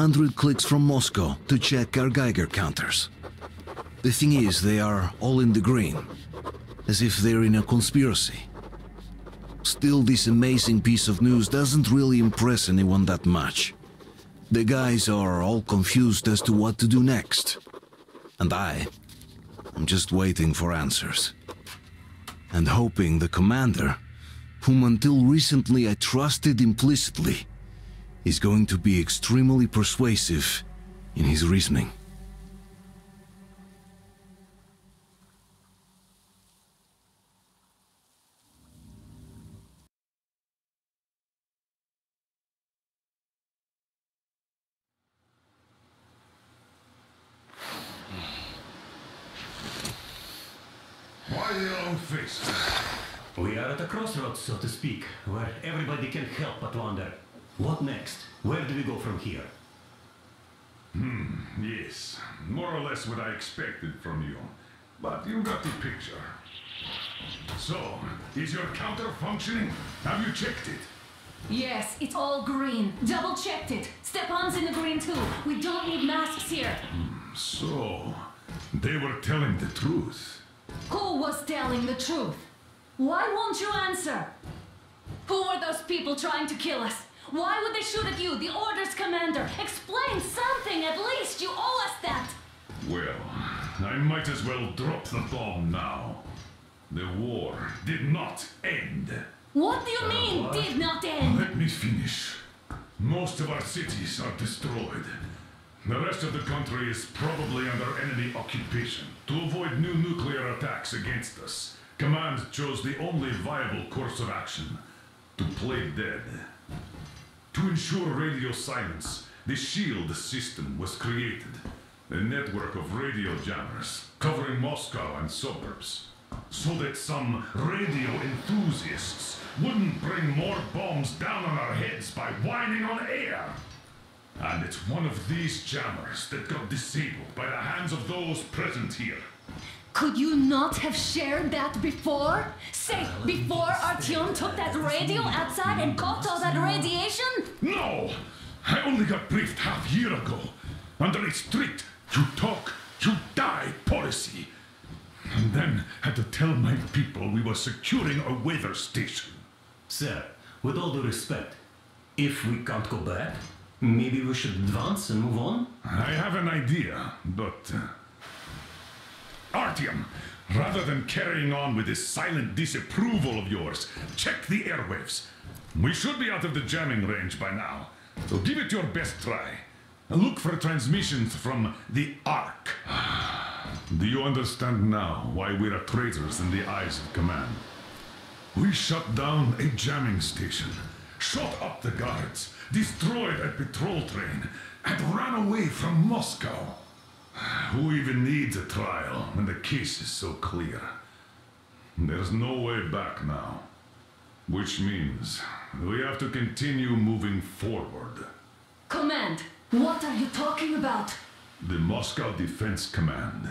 100 clicks from Moscow to check our Geiger counters. The thing is, they are all in the green, as if they're in a conspiracy. Still, this amazing piece of news doesn't really impress anyone that much. The guys are all confused as to what to do next. And I'm just waiting for answers. And hoping the commander, whom until recently I trusted implicitly, is going to be extremely persuasive in his reasoning. Why the long face? We are at a crossroads, so to speak, where everybody can help but wonder. What next? Where do we go from here? Yes, more or less what I expected from you. But you got the picture. So, is your counter functioning? Have you checked it? Yes, it's all green. Double checked it. Stepan's in the green too. We don't need masks here. So, they were telling the truth. Who was telling the truth? Why won't you answer? Who are those people trying to kill us? Why would they shoot at you, the Order's commander? Explain something, at least! You owe us that! Well, I might as well drop the bomb now. The war did not end. What do you mean, did not end? Let me finish. Most of our cities are destroyed. The rest of the country is probably under enemy occupation. To avoid new nuclear attacks against us, Command chose the only viable course of action: to play dead. To ensure radio silence, the SHIELD system was created. A network of radio jammers covering Moscow and suburbs. So that some radio enthusiasts wouldn't bring more bombs down on our heads by whining on air. And it's one of these jammers that got disabled by the hands of those present here. Could you not have shared that before? Say, before Artyom took that radio outside and caught all that radiation? No! I only got briefed half year ago. Under a strict, you talk, you die policy. And then had to tell my people we were securing a weather station. Sir, with all due respect, if we can't go back, maybe we should advance and move on? I have an idea, but... Artyom, rather than carrying on with this silent disapproval of yours, check the airwaves. We should be out of the jamming range by now, so give it your best try. And look for transmissions from the Ark. Do you understand now why we're traitors in the eyes of Command? We shut down a jamming station, shot up the guards, destroyed a patrol train, and ran away from Moscow. Who even needs a trial when the case is so clear? There's no way back now. Which means we have to continue moving forward. Command, what are you talking about? The Moscow Defense Command.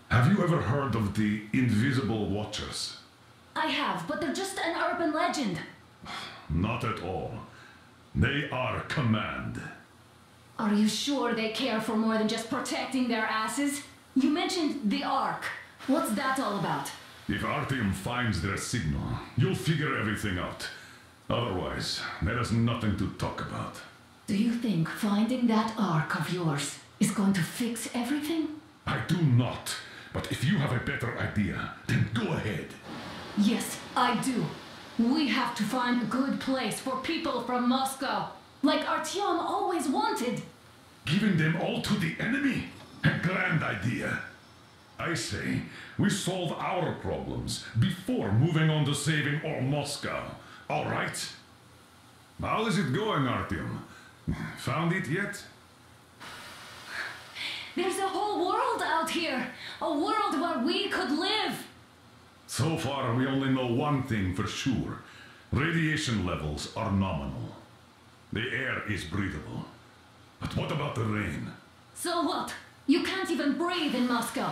Have you ever heard of the Invisible Watchers? I have, but they're just an urban legend. Not at all. They are Command. Are you sure they care for more than just protecting their asses? You mentioned the Ark. What's that all about? If Artyom finds their signal, you'll figure everything out. Otherwise, there is nothing to talk about. Do you think finding that Ark of yours is going to fix everything? I do not. But if you have a better idea, then go ahead. Yes, I do. We have to find a good place for people from Moscow, like Artyom always wanted. Giving them all to the enemy? A grand idea. I say, we solve our problems before moving on to saving all Moscow. All right? How is it going, Artyom? Found it yet? There's a whole world out here. A world where we could live. So far, we only know one thing for sure. Radiation levels are nominal. The air is breathable. But what about the rain? So what? You can't even breathe in Moscow.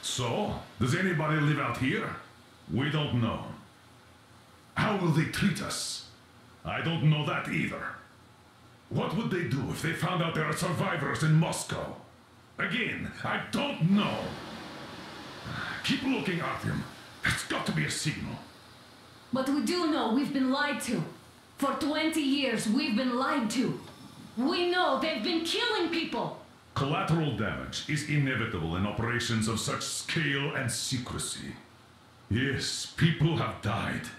So, does anybody live out here? We don't know. How will they treat us? I don't know that either. What would they do if they found out there are survivors in Moscow? Again, I don't know. Keep looking, Artyom. There's got to be a signal. But we do know we've been lied to. For 20 years, we've been lied to. We know they've been killing people. Collateral damage is inevitable in operations of such scale and secrecy. Yes, people have died,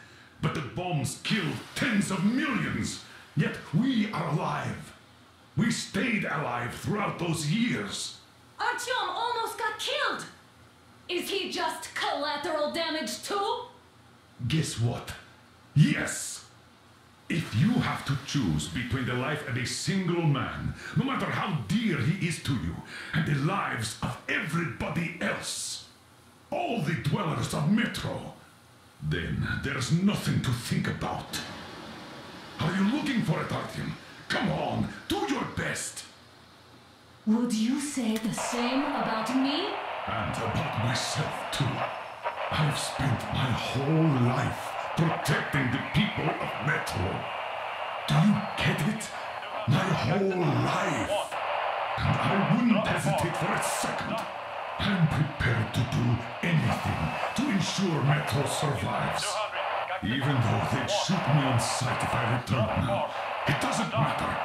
but the bombs killed tens of millions. Yet we are alive. We stayed alive throughout those years. Artyom almost got killed. Is he just collateral damage too? Guess what? Yes! If you have to choose between the life of a single man, no matter how dear he is to you, and the lives of everybody else, all the dwellers of Metro, then there's nothing to think about. Are you looking for it, Artyom? Come on, do your best! Would you say the same about me? And about myself, too. I've spent my whole life protecting the people of Metro. Do you get it? My whole life. And I wouldn't hesitate for a second. I'm prepared to do anything to ensure Metro survives. Even though they'd shoot me on sight if I returned now. It doesn't matter.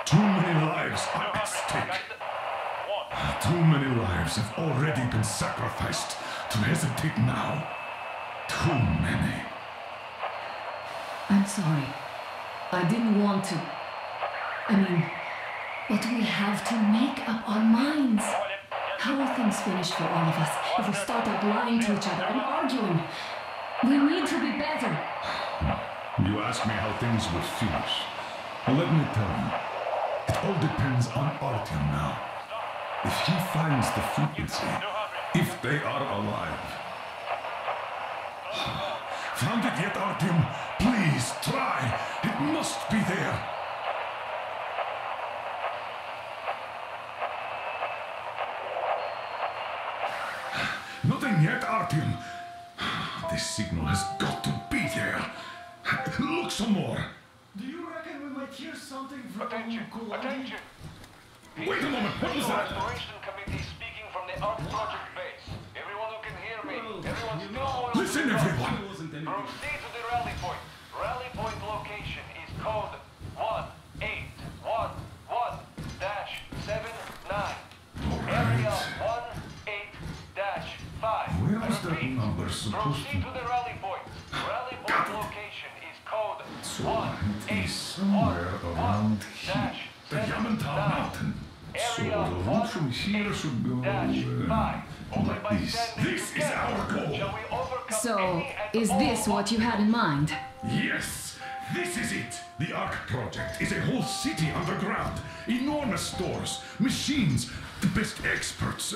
Too many lives are at stake. Too many lives have already been sacrificed to hesitate now. Too many. I'm sorry. I didn't want to. But we have to make up our minds. How will things finish for all of us if we start out lying to each other and arguing? We need to be better. You ask me how things will finish. Well, let me tell you. It all depends on Artyom now. If he finds the frequency, if they are alive. Found it yet, Artyom? Please, try. It must be there. Nothing yet, Artyom. This signal has got to be there. Look some more. Do you reckon we might hear something from Attention! Attention! Wait a moment, what was that? Restoration Committee speaking from the Ark Project base. Everyone who can hear me, everyone you still know, oil. Listen, everyone. Proceed to the rally point. Rally point location is code 1811-79. Area 18-5. Where is that number supposed Proceed to to the rally point. Rally point location is code So it is somewhere around here. The Yamantau Mountain. So the route from here should go like this. This is our goal. So, is this what you had in mind? Yes, this is it. The Ark Project is a whole city underground. Enormous stores, machines, the best experts.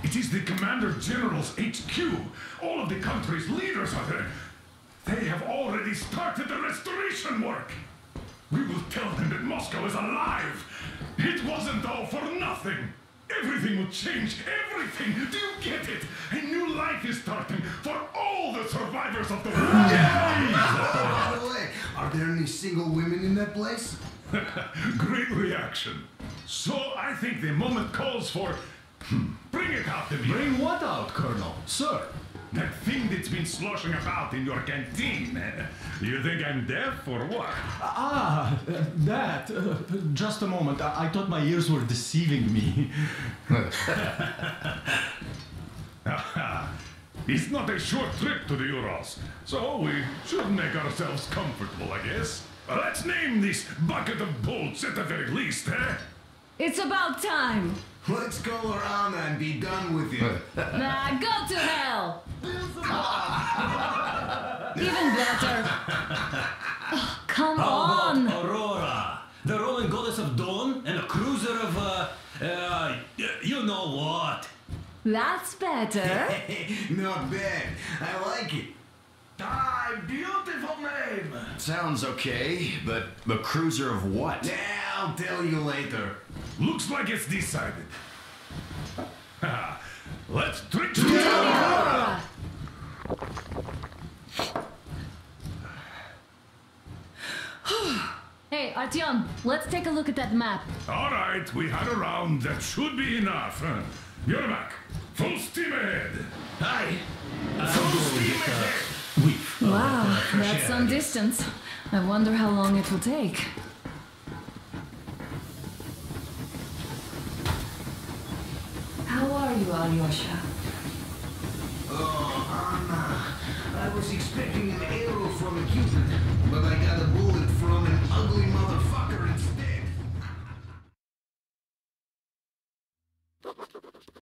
It is the Commander General's HQ. All of the country's leaders are there. They have already started the restoration work. We will tell them that Moscow is alive. It wasn't all for nothing. Everything will change. Everything. Do you get it? A new life is starting for all the survivors of the war. By the way, are there any single women in that place? Great reaction. So I think the moment calls for... Bring it out to me. Bring what out, Colonel? Sir? That thing that's been sloshing about in your canteen. You think I'm deaf or what? That. Just a moment. I thought my ears were deceiving me. It's not a short trip to the Urals, so we should make ourselves comfortable, I guess. Let's name this bucket of bolts at the very least, eh? It's about time. Let's go around and be done with it. Nah, go to hell. Even better. Oh, come on. Aurora, the rolling goddess of dawn, and a cruiser of, you know what? That's better. Not bad. I like it. Ah, beautiful name! Sounds okay, but a cruiser of what? Yeah, I'll tell you later. Looks like it's decided. Let's trick to Aurora. Hey, Okay, Artyom, let's take a look at that map. All right, we had a round. That should be enough. Yermak, full steam ahead. Aye. I'll Full go steam with ahead. whiff of Wow, fresh that's air, some I guess. distance. I wonder how long it will take. How are you, Alyosha? Oh, Anna. I was expecting an arrow from a Cupid.